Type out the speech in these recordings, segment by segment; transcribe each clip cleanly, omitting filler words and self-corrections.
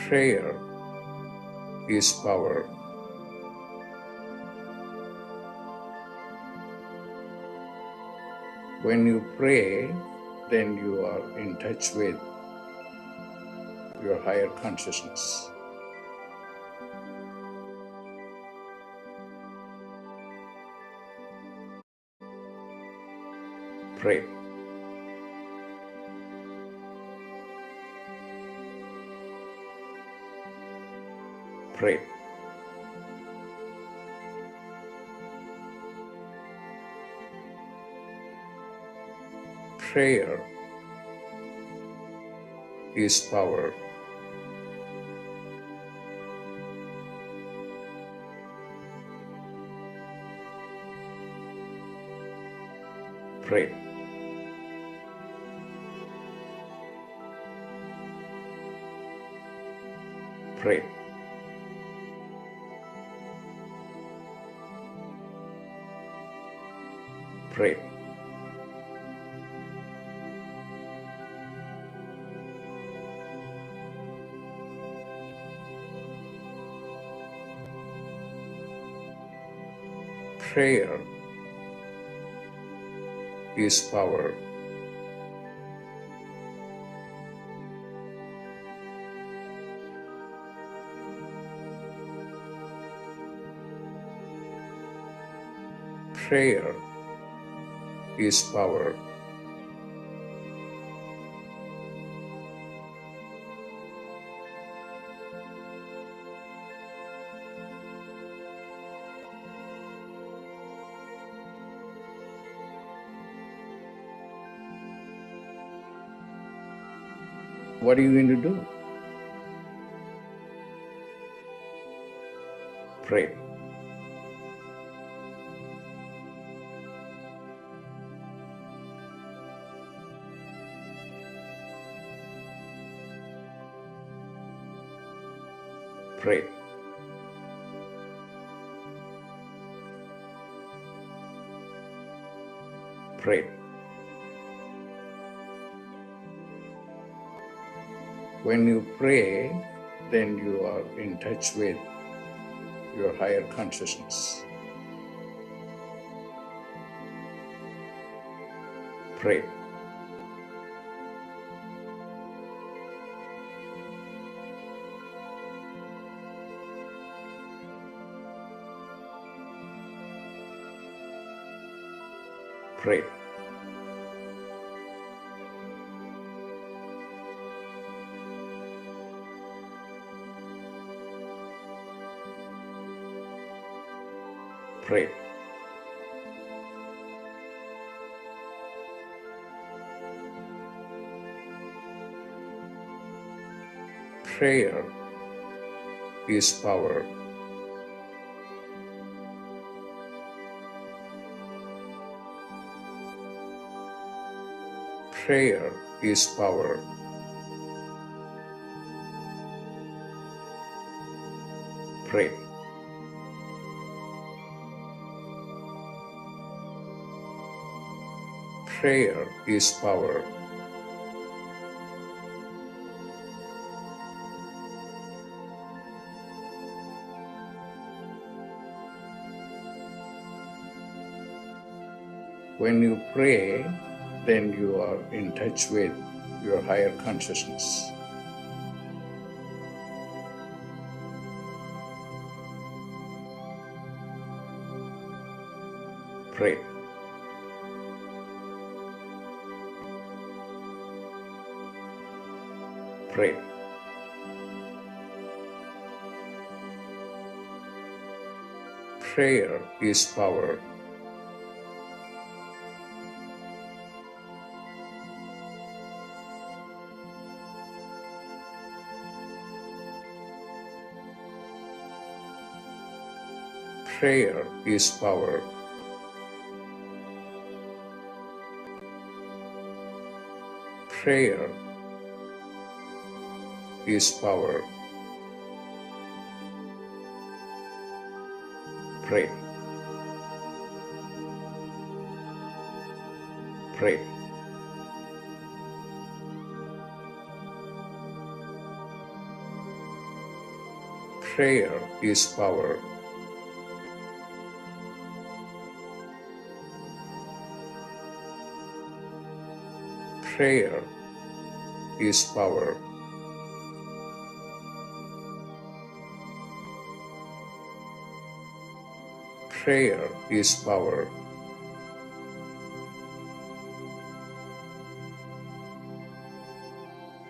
Prayer is power. When you pray, then you are in touch with your higher consciousness. Pray. Pray. Prayer is power. Pray. Pray. Pray. Prayer is power. Prayer is power. What are you going to do? Pray. Pray. Pray. When you pray, then you are in touch with your higher consciousness. Pray. Pray. Pray. Prayer is power. Prayer is power. Pray. Prayer is power. When you pray, then you are in touch with your higher consciousness. Pray. Pray. Prayer is power. Prayer is power. Prayer is power. Pray. Pray. Prayer is power. Prayer is power. Prayer is power.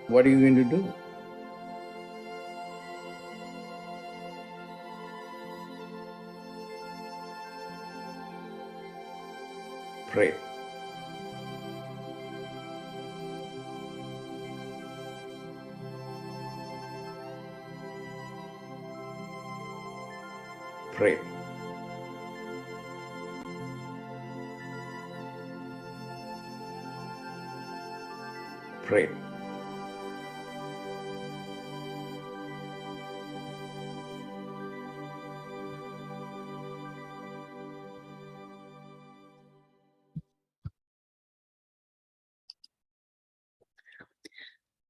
What are you going to do? Pray. Pray. Pray.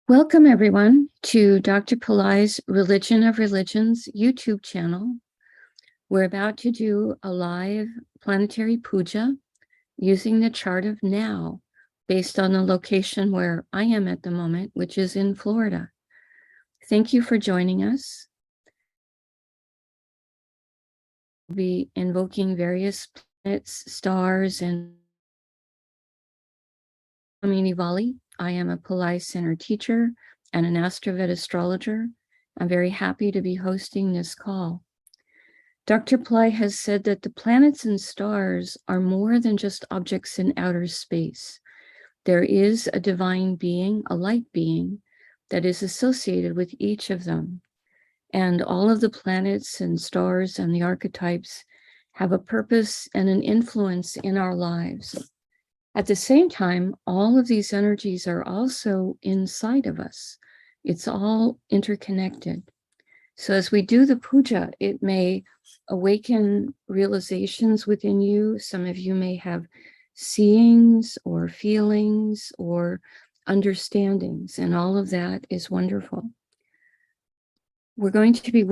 Welcome, everyone, to Dr. Pillai's Religion of Religions YouTube channel. We're about to do a live planetary puja using the chart of now, based on the location where I am at the moment, which is in Florida. Thank you for joining us. We'll be invoking various planets, stars, and Swamini Valli. I am a Pillai Center teacher and an AstroVed astrologer. I'm very happy to be hosting this call. Dr. Pillai has said that the planets and stars are more than just objects in outer space. There is a divine being, a light being, that is associated with each of them. And all of the planets and stars and the archetypes have a purpose and an influence in our lives. At the same time, all of these energies are also inside of us. It's all interconnected. So as we do the puja, it may awaken realizations within you. Some of you may have seeings or feelings or understandings, and all of that is wonderful. We're going to be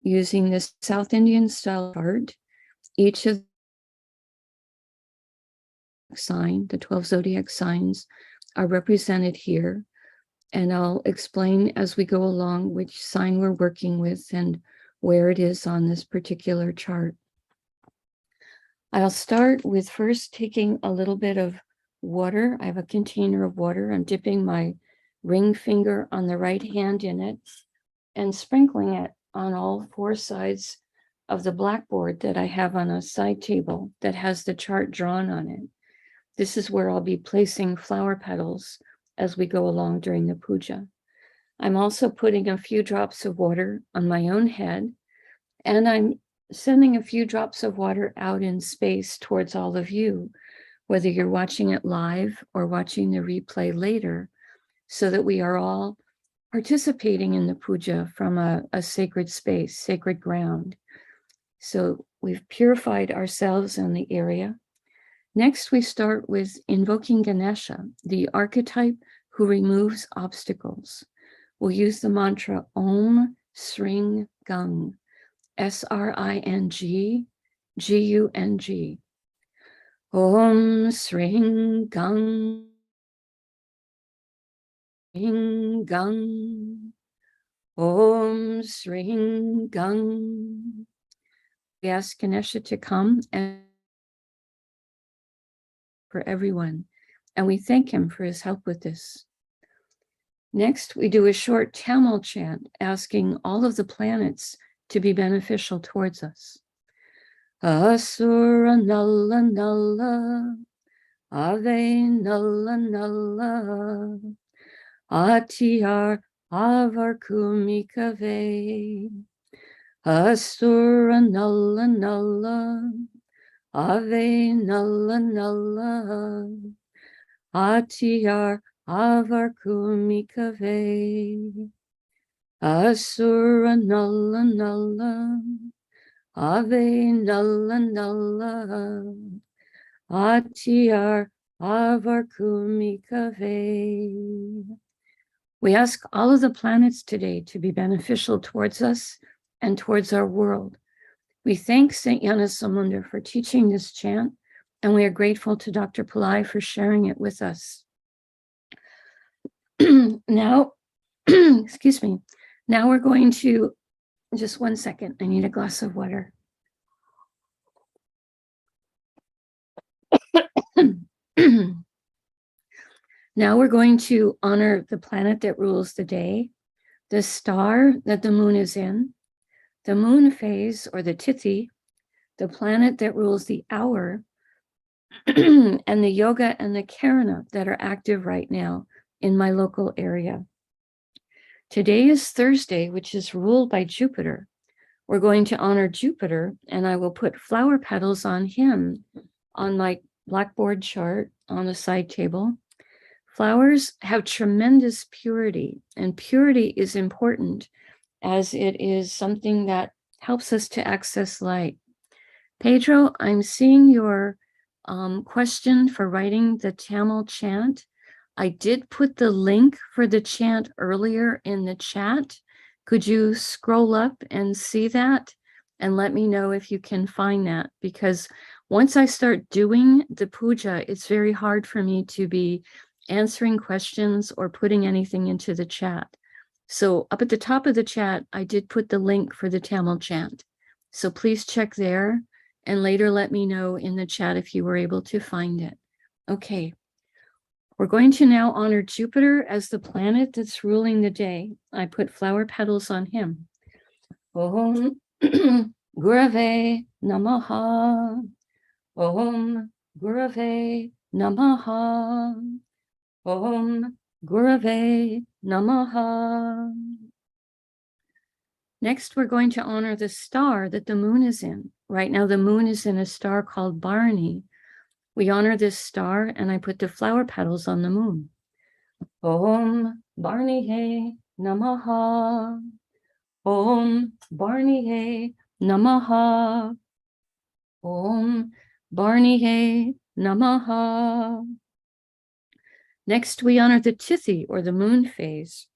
using this South Indian style chart. Each of the 12 zodiac signs are represented here. And I'll explain as we go along which sign we're working with and where it is on this particular chart. I'll start with first taking a little bit of water. I have a container of water. I'm dipping my ring finger on the right hand in it and sprinkling it on all four sides of the blackboard that I have on a side table that has the chart drawn on it. This is where I'll be placing flower petals as we go along during the puja. I'm also putting a few drops of water on my own head, and I'm sending a few drops of water out in space towards all of you, whether you're watching it live or watching the replay later, so that we are all participating in the puja from a sacred space, sacred ground. So we've purified ourselves in the area. Next, we start with invoking Ganesha, the archetype who removes obstacles. We'll use the mantra Om Sring Gung, S-R-I-N-G, G-U-N-G. Om Sring Gung, Sring Gung, Om Sring Gung. We ask Ganesha to come and for everyone, and we thank him for his help with this. Next, we do a short Tamil chant asking all of the planets to be beneficial towards us. Asura Nalla Nalla, Ave Nalla Nalla, Atiyar Avar Kumikave, Asura Nalla Nalla, Ave Nalla Nalla, Atiyar Avar Kumikave, Asura Nalla Nalla, Ave Nalla Nalla, Atiyar Avar Kumikave. We ask all of the planets today to be beneficial towards us and towards our world. We thank St. Yanasamunda for teaching this chant, and we are grateful to Dr. Pillai for sharing it with us. Now, excuse me, now we're going to, just 1 second, I need a glass of water. Now we're going to honor the planet that rules the day, the star that the moon is in, the moon phase or the tithi, the planet that rules the hour, and the yoga and the karana that are active right now in my local area. Today is Thursday, which is ruled by Jupiter. We're going to honor Jupiter, and I will put flower petals on him on my blackboard chart on the side table. Flowers have tremendous purity, and purity is important as it is something that helps us to access light. Pedro, I'm seeing your question for writing the Tamil chant. I did put the link for the chant earlier in the chat. Could you scroll up and see that and let me know if you can find that? Because once I start doing the puja, it's very hard for me to be answering questions or putting anything into the chat. So up at the top of the chat, I did put the link for the Tamil chant. So please check there and later let me know in the chat if you were able to find it. Okay, we're going to now honor Jupiter as the planet that's ruling the day. I put flower petals on him. Om Gurave Namaha. Om Gurave Namaha. Om Gurave Namaha. Next, we're going to honor the star that the moon is in. Right now, the moon is in a star called Bharani. We honor this star, and I put the flower petals on the moon. Om Bharani Namaha. Om Bharani Namaha. Om Bharani Namaha. Next, we honor the tithi, or the moon phase.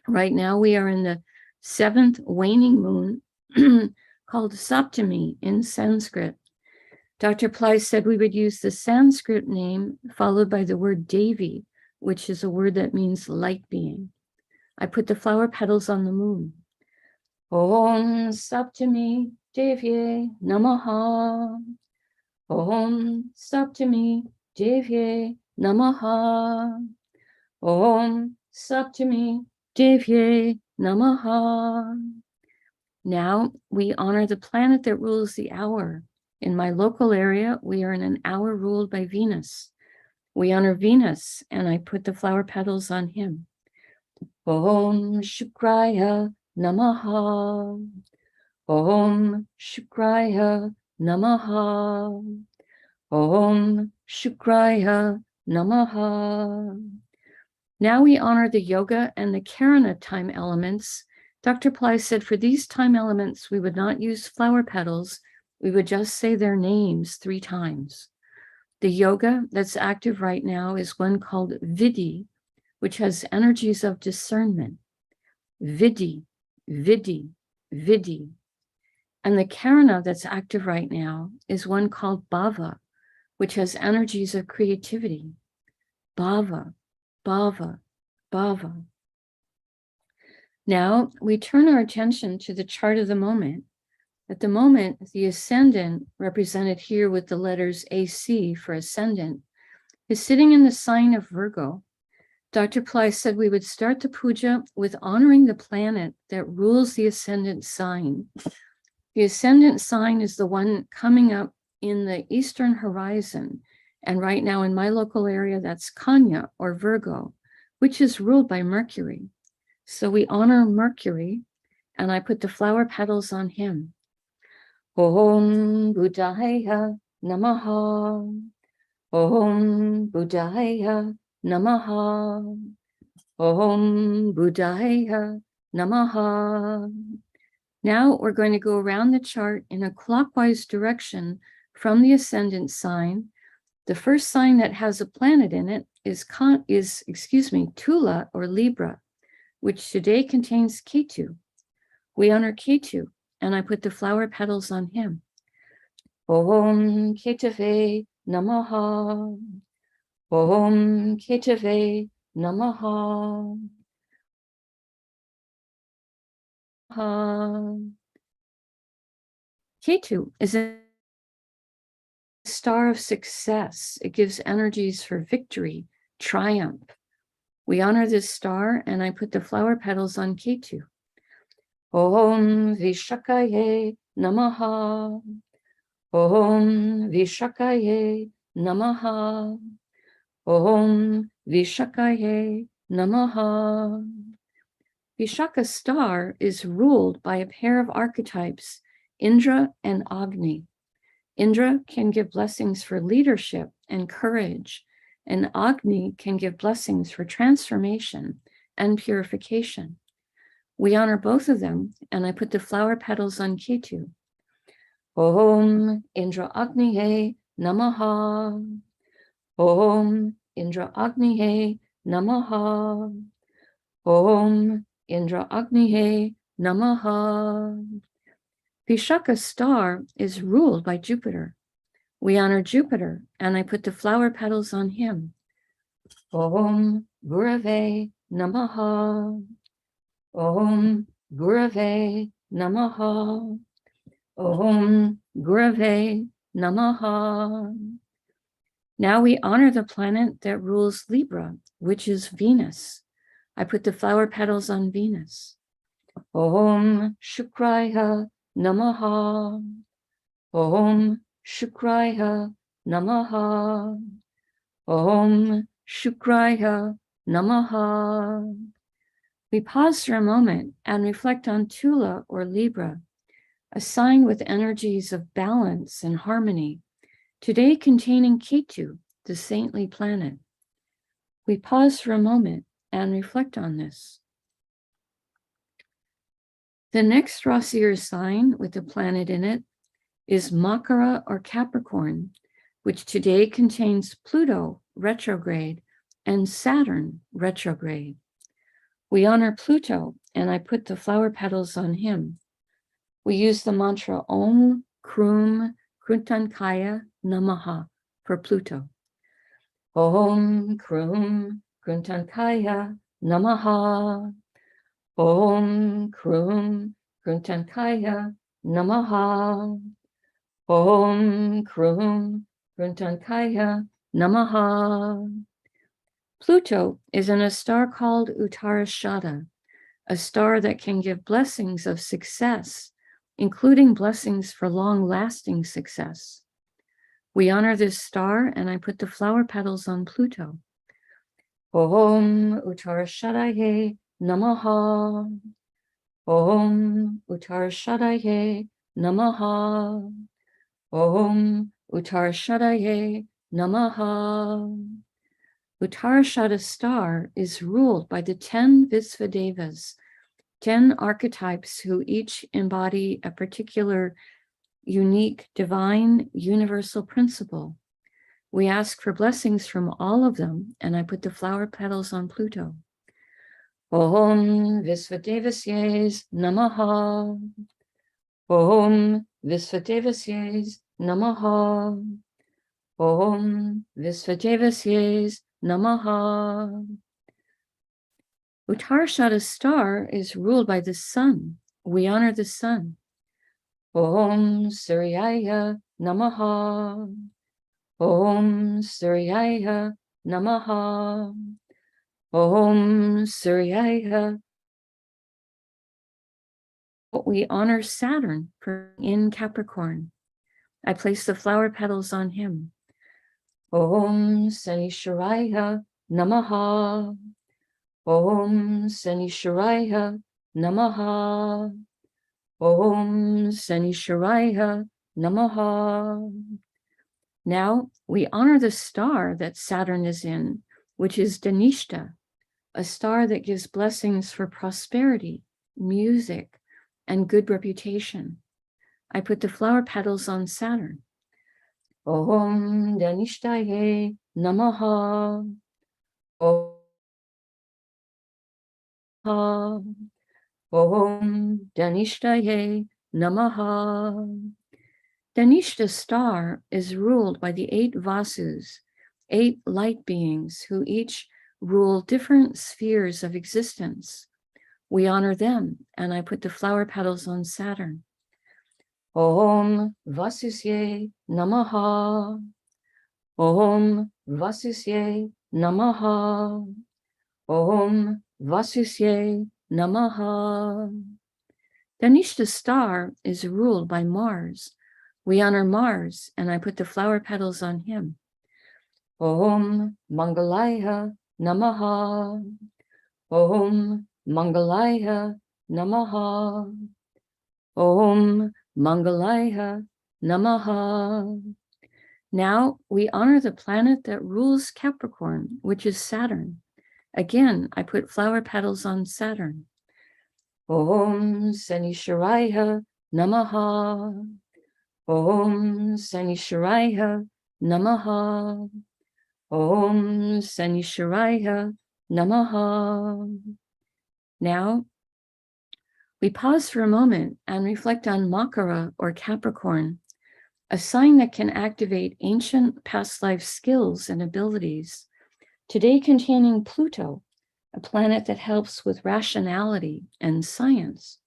Right now, we are in the 7th waning moon, called Saptami in Sanskrit. Dr. Pillai said we would use the Sanskrit name followed by the word Devi, which is a word that means light being. I put the flower petals on the moon. Om Saptami Devye Namaha. Om Saptami Devye Namaha. Om Saptami Devye Namaha. Now we honor the planet that rules the hour. In my local area, we are in an hour ruled by Venus. We honor Venus, and I put the flower petals on him. Om Shukraya Namaha. Om Shukraya Namaha. Om Shukraya Namaha. Now we honor the yoga and the karana time elements. Dr. Pillai said for these time elements, we would not use flower petals. We would just say their names 3 times. The yoga that's active right now is one called Vidhi, which has energies of discernment. Vidhi, Vidhi, Vidhi. And the karana that's active right now is one called Bhava, which has energies of creativity. Bhava, Bhava, Bhava. Now we turn our attention to the chart of the moment. At the moment, the ascendant, represented here with the letters AC for ascendant, is sitting in the sign of Virgo. Dr. Pillai said we would start the puja with honoring the planet that rules the ascendant sign. The ascendant sign is the one coming up in the eastern horizon. And right now in my local area, that's Kanya or Virgo, which is ruled by Mercury. So we honor Mercury, and I put the flower petals on him. Om Buddhaya Namaha. Om Buddhaya Namaha. Om Buddhaya Namaha. Now we're going to go around the chart in a clockwise direction from the ascendant sign. The first sign that has a planet in it is Tula or Libra. which today contains Ketu. We honor Ketu, and I put the flower petals on him. Om Ketave Namaha. Om Ketave Namaha. Ketu is a star of success. It gives energies for victory, triumph. We honor this star, and I put the flower petals on Ketu. Om Vishakaye Namaha. Om Vishakaye Namaha. Om Vishakaye Namaha. Vishaka star is ruled by a pair of archetypes, Indra and Agni. Indra can give blessings for leadership and courage, and Agni can give blessings for transformation and purification. We honor both of them, and I put the flower petals on Ketu. Om Indra Agniye Namaha. Om Indra Agniye Namaha. Om Indra Agniye Namaha. Vishaka star is ruled by Jupiter. We honor Jupiter, and I put the flower petals on him. Om Gurave Namaha. Om Gurave Namaha. Om Gurave Namaha. Now we honor the planet that rules Libra, which is Venus. I put the flower petals on Venus. Om Shukraya Namaha. Om Shukraya Namaha. Om Shukraya Namaha. We pause for a moment and reflect on Tula or Libra, a sign with energies of balance and harmony, today containing Ketu, the saintly planet. We pause for a moment and reflect on this. The next Rasi or sign with a planet in it is Makara or Capricorn, which today contains Pluto retrograde and Saturn retrograde. We honor Pluto, and I put the flower petals on him. We use the mantra Om Krum Kruntankaya Namaha for Pluto. Om Krum Kruntankaya Namaha. Om Krum Kruntankaya Namaha. Om Krum Kruntankaya Namaha. Pluto is in a star called Uttarashada, a star that can give blessings of success, including blessings for long-lasting success. We honor this star, and I put the flower petals on Pluto. Om Uttarashadaye Namaha. Om Uttarashadaye Namaha. Om Uttarashadaye Namaha. Uttarashada star is ruled by the 10 Visvadevas, 10 archetypes who each embody a particular unique, divine, universal principle. We ask for blessings from all of them, and I put the flower petals on Pluto. Om Visvadevasye Namaha. Om Visvadevasye Namaha. Om Visvadevasye Namaha. Uttarashada star is ruled by the sun. We honor the sun. Om Suryaya Namaha. Om Suryaya Namaha. Om Suryaya. We honor Saturn in Capricorn. I place the flower petals on him. Om Sanisharaya Namaha. Om Sanisharaya Namaha. Om Sanisharaya Namaha. Now we honor the star that Saturn is in, which is Dhanishta, a star that gives blessings for prosperity, music, and good reputation. I put the flower petals on Saturn. Om Dhanishtaye Namaha. Om Om Danishtaye Namaha. Danishta star is ruled by the 8 Vasus, 8 light beings who each rule different spheres of existence. We honor them, and I put the flower petals on Saturn. Om Vasusye Namaha. Om Vasusye Namaha. Om Vasusye Namaha. Danishta star is ruled by Mars. We honor Mars, and I put the flower petals on him. Om Mangalaya Namaha. Om Mangalaya Namaha. Om Mangalaya Namaha. Now we honor the planet that rules Capricorn, which is Saturn. Again, I put flower petals on Saturn. Om Sanisharaya Namaha. Om Sanisharaya Namaha. Om Sanisharaya Namaha. Now, we pause for a moment and reflect on Makara or Capricorn, a sign that can activate ancient past life skills and abilities, today containing Pluto, a planet that helps with rationality and science,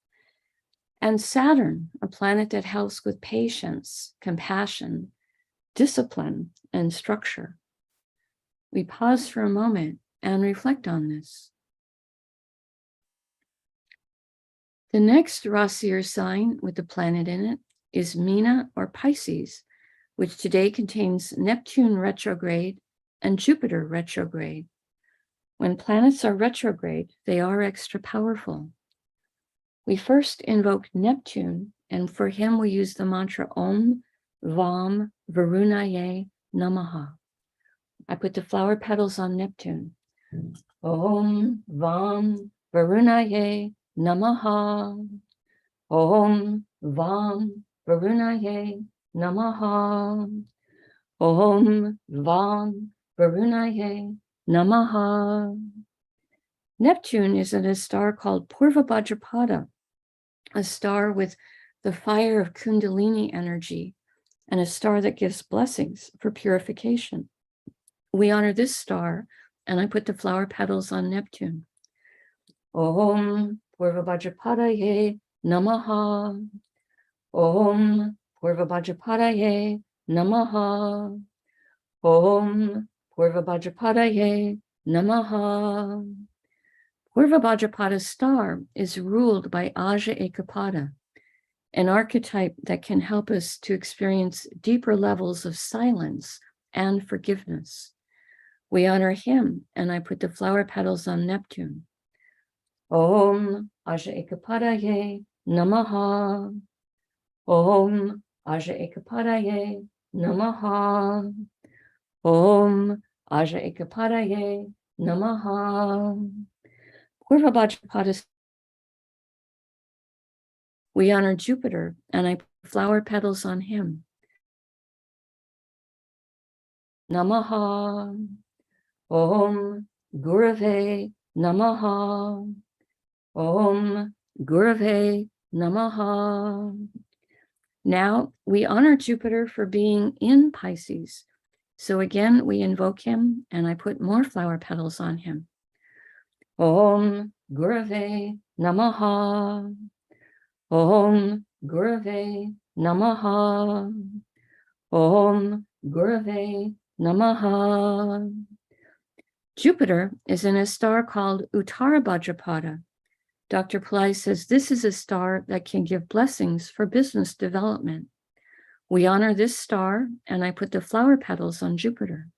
and Saturn, a planet that helps with patience, compassion, discipline, and structure. We pause for a moment and reflect on this. The next Rasi or sign with the planet in it is Meena or Pisces, which today contains Neptune retrograde and Jupiter retrograde. When planets are retrograde, they are extra powerful. We first invoke Neptune, and for him we use the mantra Om Vam Varunaye Namaha. I put the flower petals on Neptune. Om Vam Varunaye Namaha. Om Vam Varunaye Namaha. Om Vam Varunaye Namaha. Neptune is in a star called Purva Bhadrapada, a star with the fire of Kundalini energy, and a star that gives blessings for purification. We honor this star, and I put the flower petals on Neptune. Om Purva Bhadrapadaye Namaha. Om Purva Bhadrapadaye Namaha. Om Purva Bhadrapadaye Namaha. Purva Bhadrapada star is ruled by Aja Ekapada, an archetype that can help us to experience deeper levels of silence and forgiveness. We honor him, and I put the flower petals on Neptune. Om Aja Ekapadaye Namaha. Om Aja Ekapadaye Namaha. Om Aja Ekapadaye Namaha. Purva Bhadrapada. We honor Jupiter, and I put flower petals on him. Namaha. Om Gurave Namaha. Om Gurave Namaha. Now we honor Jupiter for being in Pisces. So again, we invoke him, and I put more flower petals on him. Om Gurave Namaha. Om Gurave Namaha. Om Gurave Namaha. Jupiter is in a star called Uttara Bhadrapada. Dr. Pillai says this is a star that can give blessings for business development. We honor this star, and I put the flower petals on Jupiter.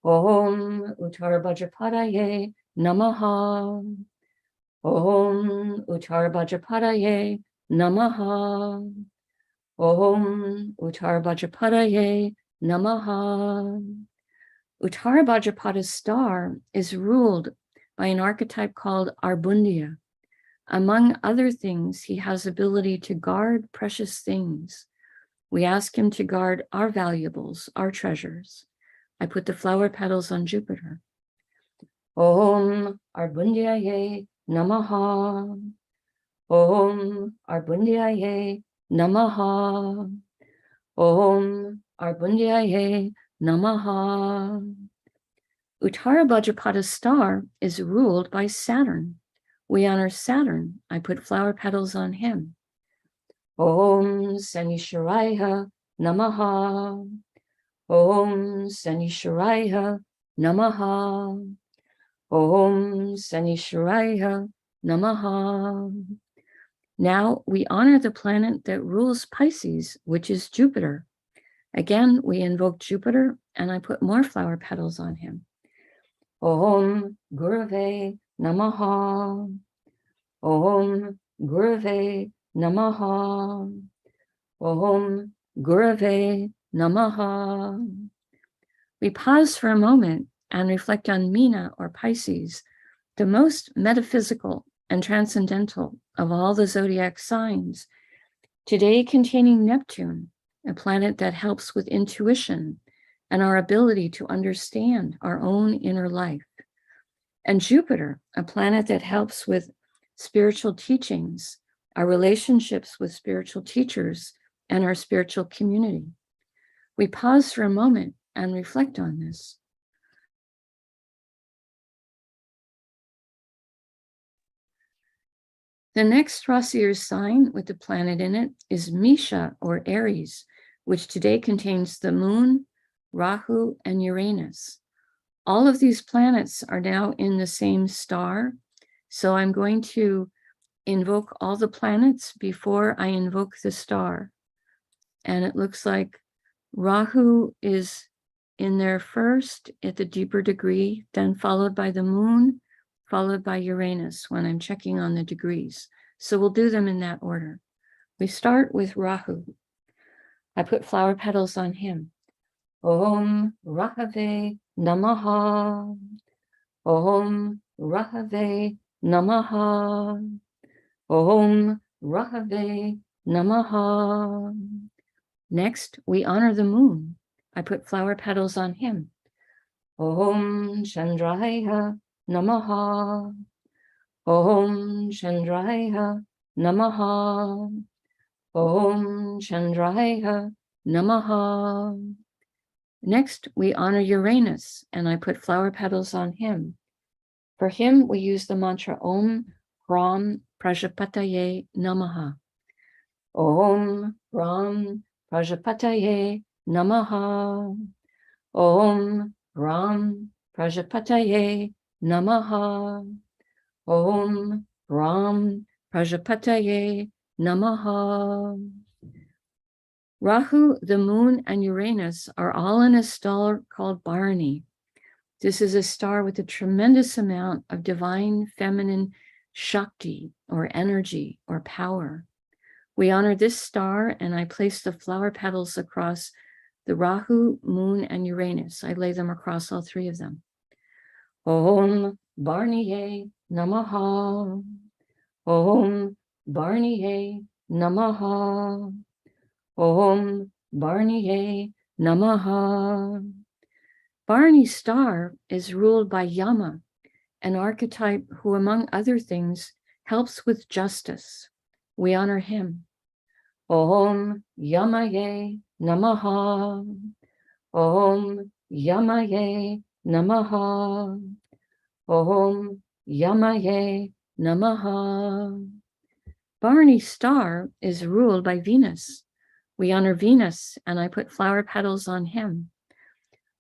Om Uttara Bhadrapadaye Namaha. Om Uttara Bhadrapadaye Namaha. Om Uttara Bhadrapadaye Namaha. Uttara Bhadrapada star is ruled by an archetype called Arbundiya. Among other things, he has ability to guard precious things. We ask him to guard our valuables, our treasures. I put the flower petals on Jupiter. Om Arbundiyaye Namaha. Om Arbundiaye Namaha. Om Arbundiaye Namaha. Uttara Bhadrapada star is ruled by Saturn. We honor Saturn. I put flower petals on him. Om Sanishwaraya Namaha. Om Sanishwaraya Namaha. Om Sanishwaraya Namaha. Now we honor the planet that rules Pisces, which is Jupiter. Again, we invoke Jupiter, and I put more flower petals on him. Om Gurave Namaha. Om Gurave Namaha. Om Gurave Namaha. We pause for a moment and reflect on Meena or Pisces, the most metaphysical and transcendental of all the zodiac signs, today containing Neptune, a planet that helps with intuition and our ability to understand our own inner life, and Jupiter, a planet that helps with spiritual teachings, our relationships with spiritual teachers, and our spiritual community. We pause for a moment and reflect on this. The next Rasi sign with the planet in it is Misha or Aries, which today contains the moon, Rahu, and Uranus. All of these planets are now in the same star, so I'm going to invoke all the planets before I invoke the star. And it looks like Rahu is in there first at the deeper degree, then followed by the moon, followed by Uranus when I'm checking on the degrees. So we'll do them in that order. We start with Rahu. I put flower petals on him. Om Rahave Namaha. Om Rahave Namaha. Om Rahave Namaha. Next, we honor the moon. I put flower petals on him. Om Chandraya Namaha. Om Chandraya Namaha. Om Chandraya Namaha. Next, we honor Uranus, and I put flower petals on him. For him, we use the mantra Om Ram Prajapataye Namaha. Om Ram Prajapataye Namaha. Om Ram Prajapataye Namaha. Om Ram Prajapataye Namaha. Rahu, the moon, and Uranus are all in a star called Bharani. This is a star with a tremendous amount of divine feminine Shakti or energy or power. We honor this star, and I place the flower petals across the Rahu, moon, and Uranus. I lay them across all three of them. Om Bharaniye Namaha. Om Bharaniye Namaha. Om Bharaniye Namaha. Bharani's star is ruled by Yama, an archetype who, among other things, helps with justice. We honor him. Om Yamaye Namaha. Om Yamaye Namaha. Om Yamaye Namaha. Bharani's star is ruled by Venus. We honor Venus, and I put flower petals on him.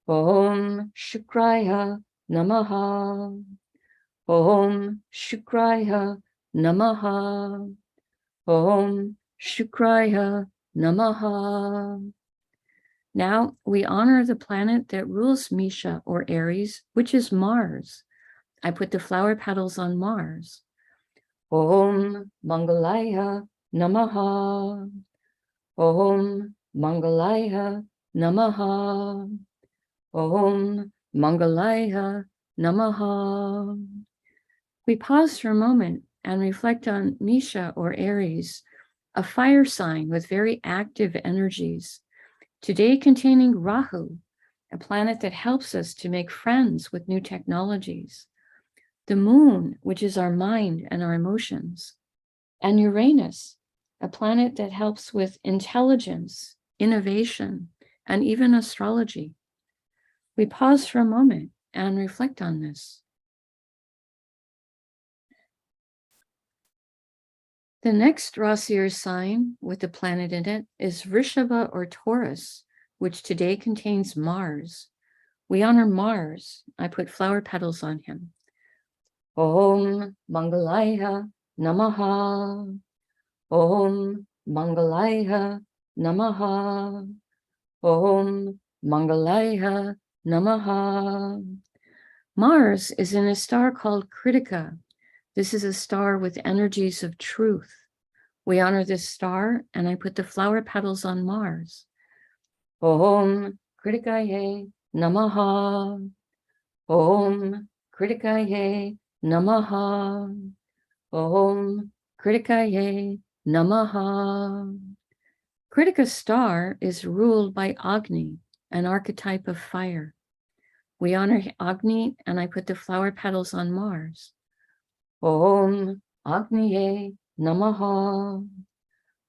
Om Shukraya Namaha. Om Shukraya Namaha. Om Shukraya Namaha. Now we honor the planet that rules Misha or Aries, which is Mars. I put the flower petals on Mars. Om Mangalaya Namaha. Om Mangalaya Namaha. Om Mangalaya Namaha. We pause for a moment and reflect on Misha or Aries, a fire sign with very active energies, today containing Rahu, a planet that helps us to make friends with new technologies. the moon, which is our mind and our emotions, and Uranus, a planet that helps with intelligence, innovation, and even astrology. We pause for a moment and reflect on this. The next Rasi or sign with the planet in it is Vrishabha or Taurus, which today contains Mars. We honor Mars. I put flower petals on him. Om Mangalaya Namaha. Om Mangalaya Namaha. Om Mangalaya Namaha. Mars is in a star called Kritika. This is a star with energies of truth. We honor this star, and I put the flower petals on Mars. Om Kritikaye Namaha. Om Kritikaye Namaha. Om Kritikaye Namaha. Kritika star is ruled by Agni, an archetype of fire. We honor Agni, and I put the flower petals on Mars. Om Agniye Namaha.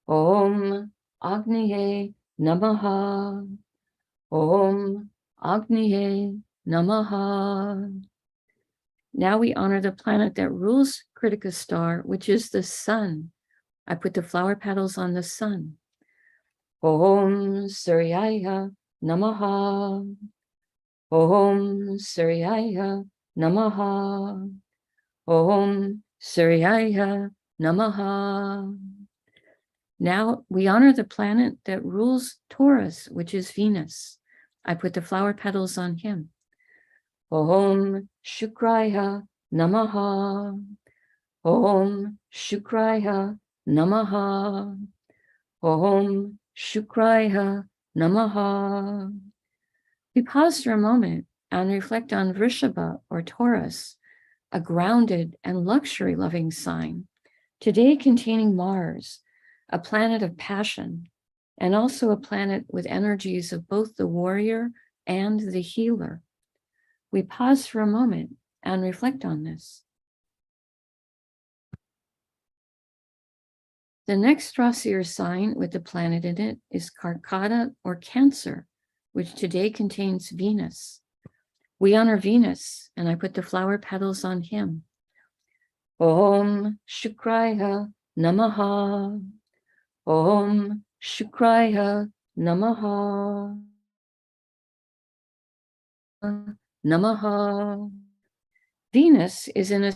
Om Agniye Namaha. Om Agniye Namaha. Now we honor the planet that rules Kritika star, which is the sun. I put the flower petals on the sun. Om Suryaya Namaha. Om Suryaya Namaha. Om Suryaya Namaha. Now we honor the planet that rules Taurus, which is Venus. I put the flower petals on him. Om Shukraya Namaha. Om Shukraya Namaha. Om Shukraya Namaha. We pause for a moment and reflect on Vrishabha or Taurus, a grounded and luxury-loving sign, today containing Mars, a planet of passion, and also a planet with energies of both the warrior and the healer. We pause for a moment and reflect on this. The next Rasi or sign with the planet in it is Karkata or Cancer, which today contains Venus. We honor Venus, and I put the flower petals on him. Om Shukraya Namaha. Om Shukraya Namaha. Namaha. Venus is in a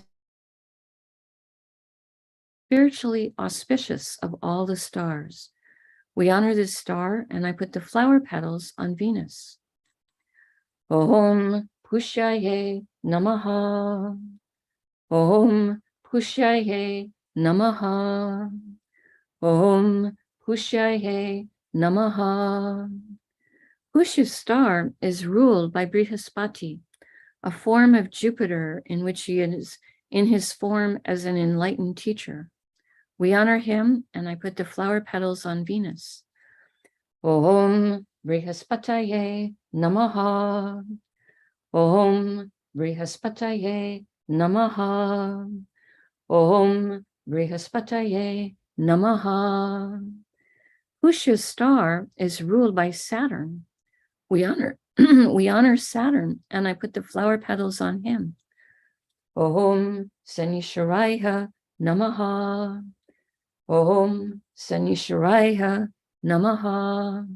spiritually auspicious of all the stars. We honor this star, and I put the flower petals on Venus. Om Pushyaye Namaha. Om Pushyaye Namaha. Om Pushyaye Namaha. Pushya's star is ruled by Brihaspati, a form of Jupiter in which he is in his form as an enlightened teacher. We honor him, and I put the flower petals on Venus. Om Brihaspataye Namaha. Om Brihaspataye Namaha. Om Brihaspataye Namaha. Pushya's star is ruled by Saturn. We honor Saturn, and I put the flower petals on him. Om Sanisharaya Namaha. Om Sanisharaya Namaha.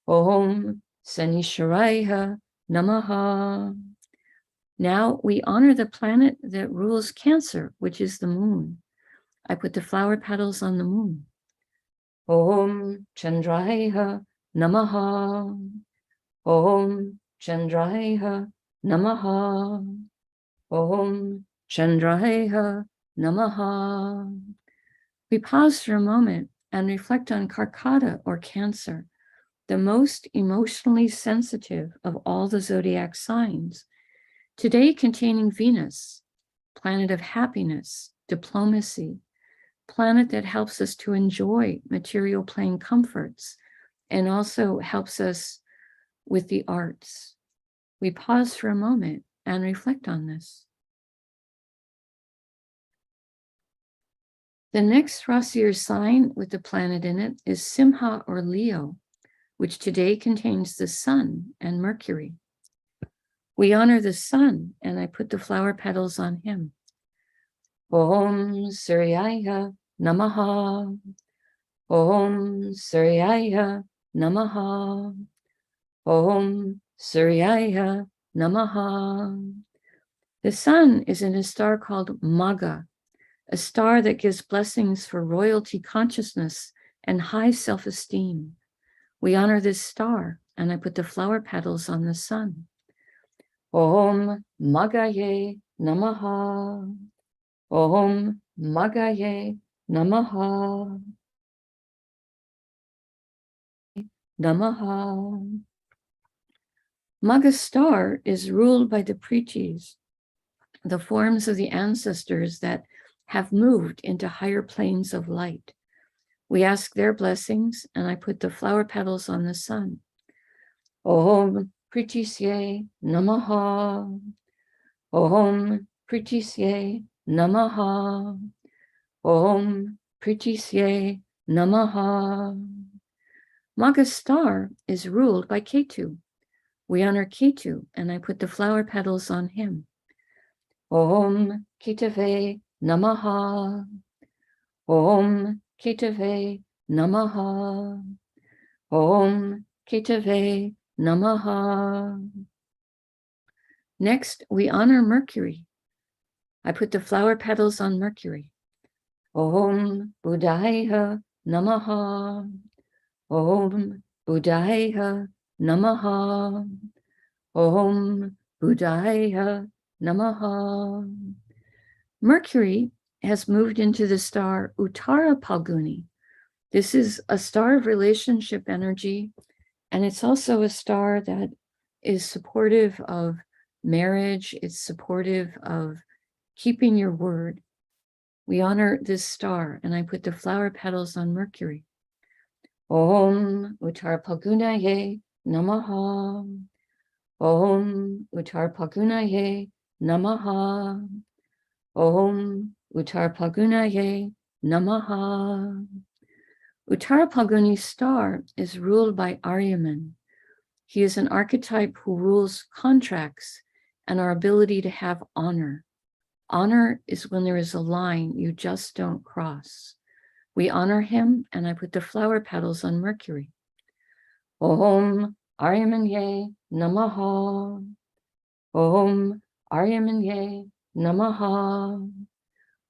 Om Sanisharaya Namaha. Now we honor the planet that rules Cancer, which is the moon. I put the flower petals on the moon. Om Chandraya Namaha. Om Chandraya Namaha. Om Chandraya Namaha. We pause for a moment and reflect on Karkata or Cancer, the most emotionally sensitive of all the zodiac signs, today containing Venus, planet of happiness, diplomacy, planet that helps us to enjoy material plane comforts and also helps us with the arts. We pause for a moment and reflect on this. The next Rasi or sign with the planet in it is Simha or Leo, which today contains the sun and Mercury. We honor the sun, and I put the flower petals on him. Om Suryaya Namaha. Om Suryaya Namaha. Om Suryaya Namaha. The sun is in a star called Magha, a star that gives blessings for royalty consciousness and high self-esteem. We honor this star, and I put the flower petals on the sun. Om Magaye Namaha. Om Magaye Namaha. Namaha. Magha star is ruled by the Pritis, the forms of the ancestors that have moved into higher planes of light. We ask their blessings, and I put the flower petals on the sun. Om Pritisye Namaha. Om Pritisye Namaha. Om Pritisye Namaha. Magha star is ruled by Ketu. We honor Ketu, and I put the flower petals on him. Om Ketave Namaha. Om Ketave Namaha. Om Ketave Namaha. Next, we honor Mercury. I put the flower petals on Mercury. Om Buddhaya Namaha. Om Buddhaya Namaha. Om Buddhaya Namaha. Mercury has moved into the star Uttara Palguni. This is a star of relationship energy, and it's also a star that is supportive of marriage. It's supportive of keeping your word. We honor this star, and I put the flower petals on Mercury. Om Uttara Palgunaye Namaha. Om Uttara Palgunaye Namaha. Om Uttara Palgunaye Namaha. Uttara Palguni star is ruled by Aryaman. He is an archetype who rules contracts and our ability to have honor. Honor is when there is a line you just don't cross. We honor him, and I put the flower petals on Mercury. Om Aryamanye Namaha. Om Aryamanye Namaha.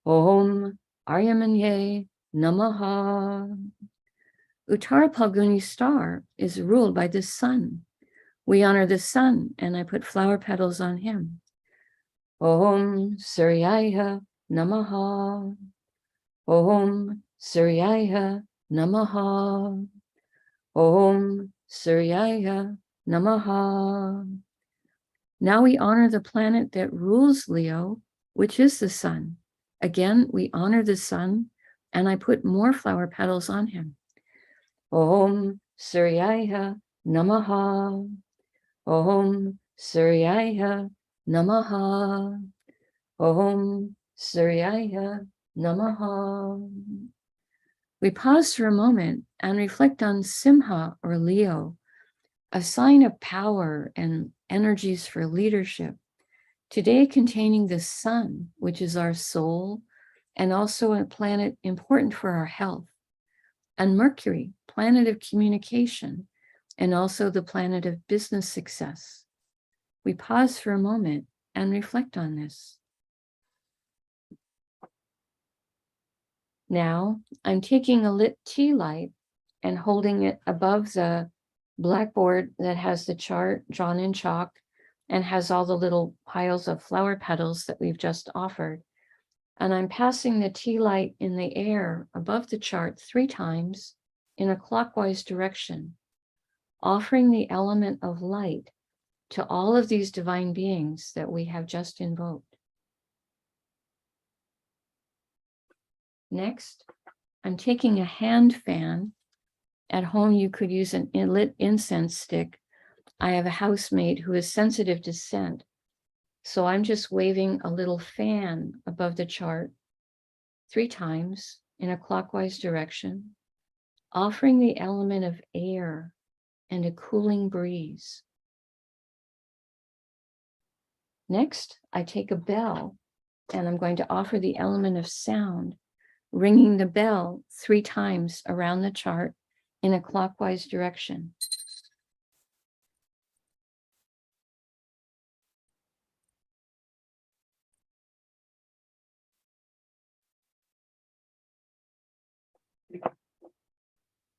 Om Aryamanye Namaha. Uttara Palguni star is ruled by the sun. We honor the sun, and I put flower petals on him. Om Suryaya Namaha. Om Suryaya Namaha. Om Suryaya Namaha. Now we honor the planet that rules Leo, which is the sun. Again, we honor the sun, and I put more flower petals on him. Om Suryaya Namaha. Om Suryaya Namaha. Om Suryaya Namaha. We pause for a moment and reflect on Simha or Leo, a sign of power and energies for leadership, today containing the sun, which is our soul, and also a planet important for our health, and Mercury, planet of communication, and also the planet of business success. We pause for a moment and reflect on this. Now, I'm taking a lit tea light and holding it above the blackboard that has the chart drawn in chalk and has all the little piles of flower petals that we've just offered. And I'm passing the tea light in the air above the chart 3 times in a clockwise direction, offering the element of light to all of these divine beings that we have just invoked. Next, I'm taking a hand fan. At home, you could use an lit incense stick. I have a housemate who is sensitive to scent, so I'm just waving a little fan above the chart 3 times in a clockwise direction, offering the element of air and a cooling breeze. Next, I take a bell and I'm going to offer the element of sound, ringing the bell 3 times around the chart in a clockwise direction.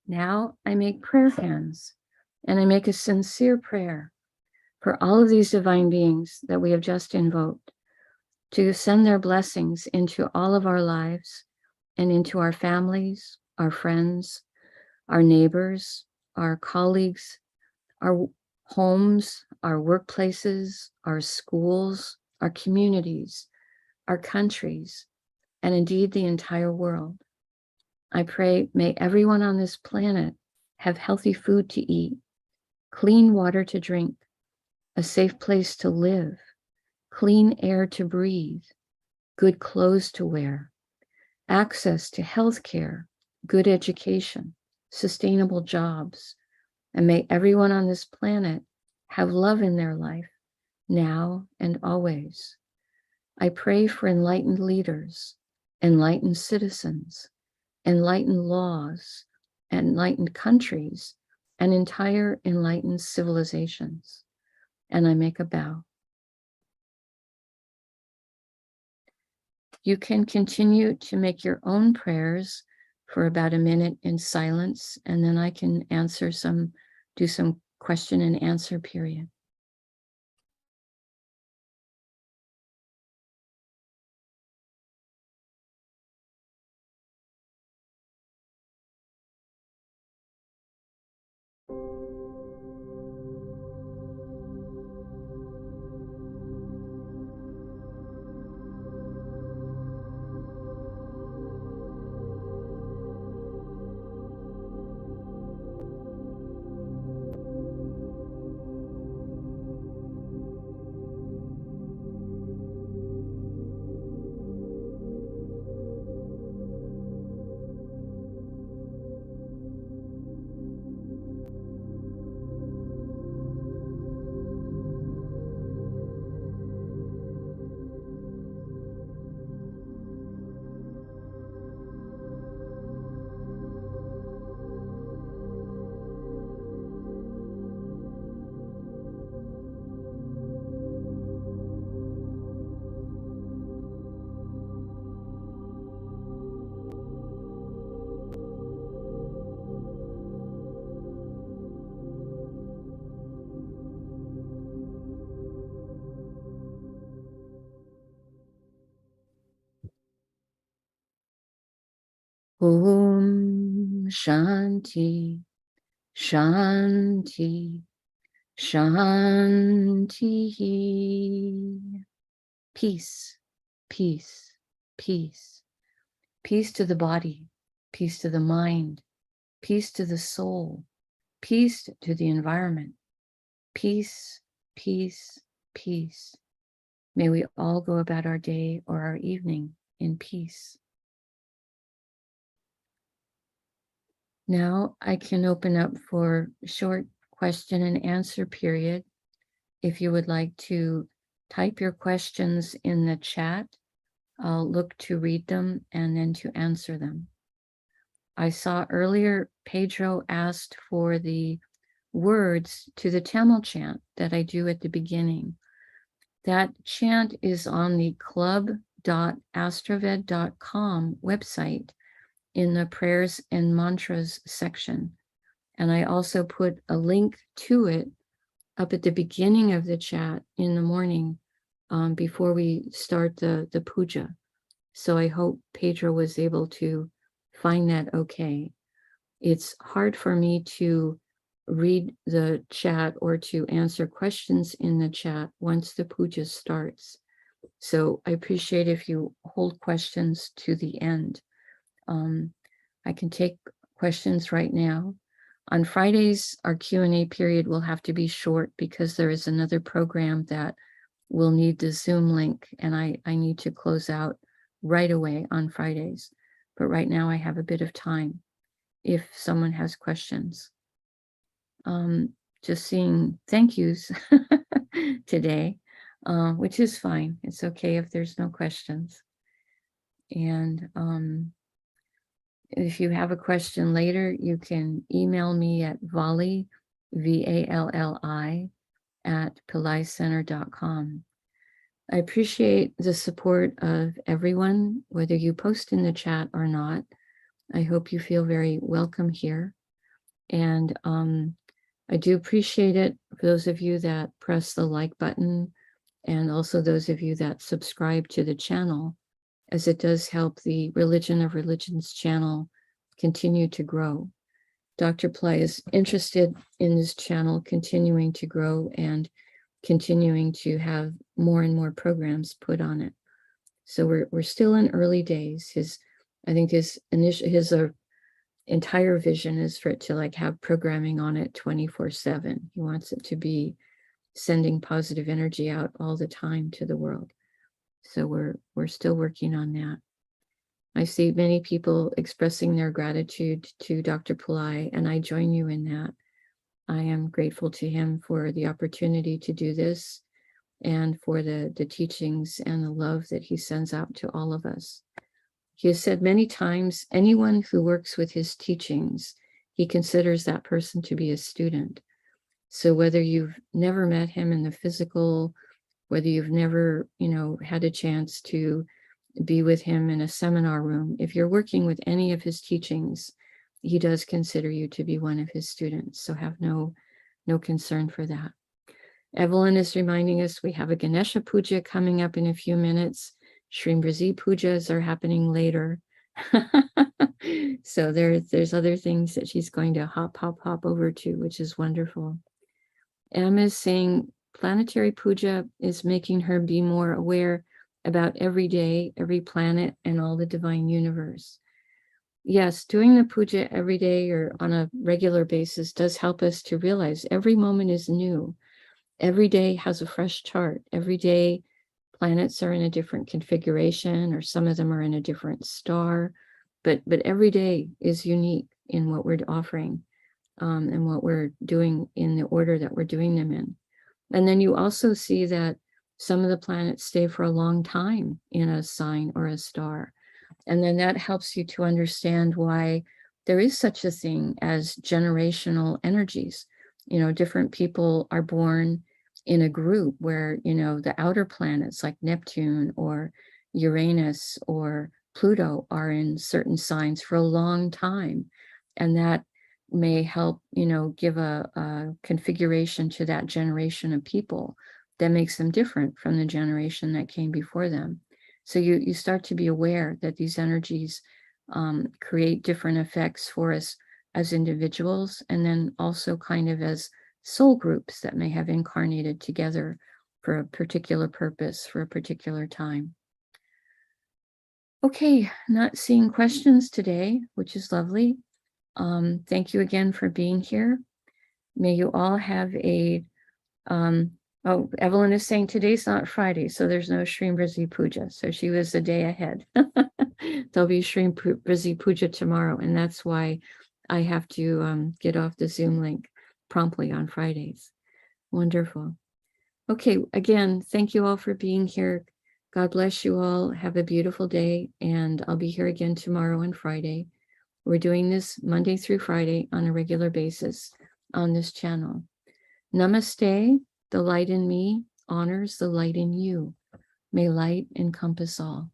Now I make prayer hands and I make a sincere prayer for all of these divine beings that we have just invoked to send their blessings into all of our lives and into our families, our friends, our neighbors, our colleagues, our homes, our workplaces, our schools, our communities, our countries, and indeed the entire world. I pray, may everyone on this planet have healthy food to eat, clean water to drink, a safe place to live, clean air to breathe, good clothes to wear, access to health care, good education, sustainable jobs, and may everyone on this planet have love in their life, now and always. I pray for enlightened leaders, enlightened citizens, enlightened laws, enlightened countries, and entire enlightened civilizations. And I make a bow. You can continue to make your own prayers for about a minute in silence, and then I can do some question and answer period. Om Shanti, Shanti, Shanti. Peace, peace, peace. Peace to the body, peace to the mind, peace to the soul, peace to the environment. Peace, peace, peace. May we all go about our day or our evening in peace. Now I can open up for a short question and answer period. If you would like to type your questions in the chat, I'll look to read them and then to answer them. I saw earlier Pedro asked for the words to the Tamil chant that I do at the beginning. That chant is on the club.astroved.com website in the prayers and mantras section. And I also put a link to it up at the beginning of the chat in the morning before we start the puja. So I hope Pedro was able to find that okay. It's hard for me to read the chat or to answer questions in the chat once the puja starts. So I appreciate if you hold questions to the end. I can take questions right now. On Fridays, our Q&A period will have to be short because there is another program that will need the Zoom link, and I need to close out right away on Fridays. but right now I have a bit of time if someone has questions. Just seeing thank yous today, which is fine. It's okay if there's no questions. And if you have a question later, you can email me at Valli, VALLI, at pillaicenter.com. I appreciate the support of everyone, whether you post in the chat or not. I hope you feel very welcome here. And I do appreciate it for those of you that press the like button, and also those of you that subscribe to the channel, as it does help the Religion of Religions channel continue to grow. Dr. Pillai is interested in this channel continuing to grow and continuing to have more and more programs put on it. So we're still in early days. I think his entire vision is for it to like have programming on it 24/7. He wants it to be sending positive energy out all the time to the world. So we're still working on that. I see many people expressing their gratitude to Dr. Pillai, and I join you in that. I am grateful to him for the opportunity to do this and for the teachings and the love that he sends out to all of us. He has said many times, anyone who works with his teachings, he considers that person to be a student. So whether you've never met him in the physical, whether you've never, had a chance to be with him in a seminar room, if you're working with any of his teachings, he does consider you to be one of his students. So have no concern for that. Evelyn is reminding us we have a Ganesha Puja coming up in a few minutes. Shrimbrasi Pujas are happening later. So there's other things that she's going to hop over to, which is wonderful. Em is saying Planetary Puja is making her be more aware about every day, every planet, and all the divine universe. Yes, doing the puja every day or on a regular basis does help us to realize every moment is new. Every day has a fresh chart. Every day planets are in a different configuration, or some of them are in a different star, but every day is unique in what we're offering and what we're doing in the order that we're doing them in. And then you also see that some of the planets stay for a long time in a sign or a star. And then that helps you to understand why there is such a thing as generational energies. Different people are born in a group where, the outer planets like Neptune or Uranus or Pluto are in certain signs for a long time. And that may help, give a configuration to that generation of people that makes them different from the generation that came before them. So you start to be aware that these energies create different effects for us as individuals, and then also kind of as soul groups that may have incarnated together for a particular purpose, for a particular time. Okay, not seeing questions today, which is lovely. Thank you again for being here. May you all have a oh, Evelyn is saying today's not Friday, so there's no Shrimbrasi Puja. So she was a day ahead. There'll be Shrimbrasi Puja tomorrow, and that's why I have to get off the Zoom link promptly on Fridays. Wonderful. Okay, again, thank you all for being here. God bless you all. Have a beautiful day, and I'll be here again tomorrow and Friday. We're doing this Monday through Friday on a regular basis on this channel. Namaste. The light in me honors the light in you. May light encompass all.